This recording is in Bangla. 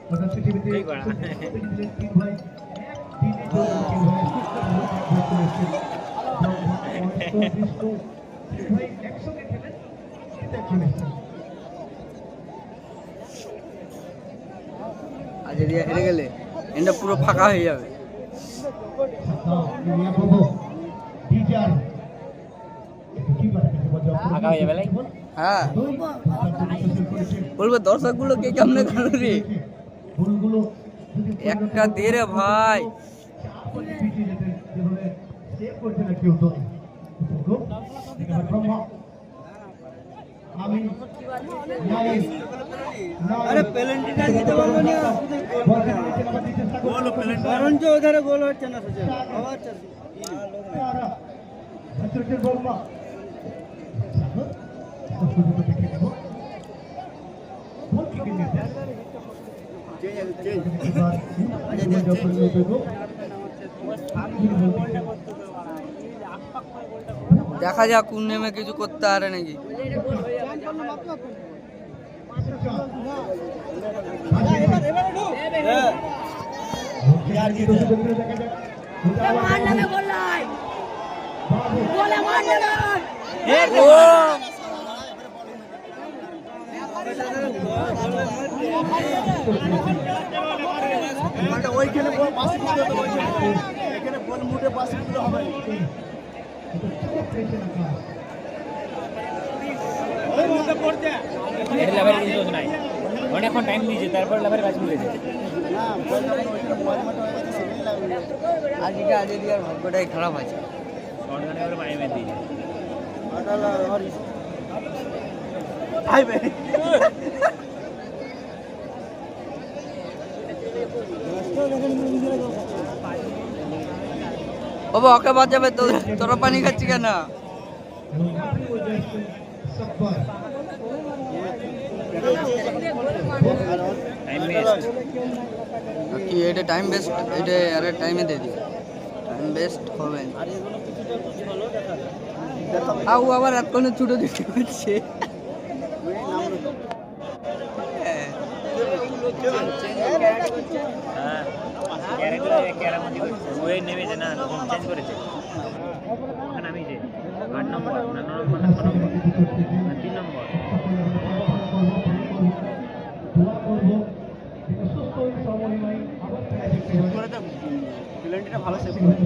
আজ এরিয়া হেরে গেলে এটা পুরো ফাঁকা হয়ে যাবে। হ্যাঁ বলবো দর্শক গুলো কে কেমনে করে রে একটা দে রে ভাই। अरे पेनल्टीটা দিতে পারবো না গোল পেনল্টি কারণ যে ওধারে গোল হচ্ছে না সোজা আবার ছাত্রদের গোল মা দেখা যাক কোন নেমে কিছু করতে পারে নাকি। ওইখানে বল মুটে পাশে দিতে হবে অনেকক্ষণ টাইম নিয়েছে তারপর লাভের কাজ মিলেছে। আজকে আজকে দিয়ার ভাগ্যটাই খারাপ আছে। বাবা ওকে বাঁচাবে তো তোরা পানি খাচ্ছি কেন? কি এটা টাইম বেস্ট? এটা আরে টাইমে দিয়ে দিই, টাইম বেস্ট হবে না। আউ আবার রাত কোনো ছুটো দিতে হচ্ছে। নেমেছে না চেঞ্জ করেছে নামিয়েছে 8 নম্বর 9 নম্বর 3 নম্বর পেনাল্টিটা ভালো সেভ করেছে।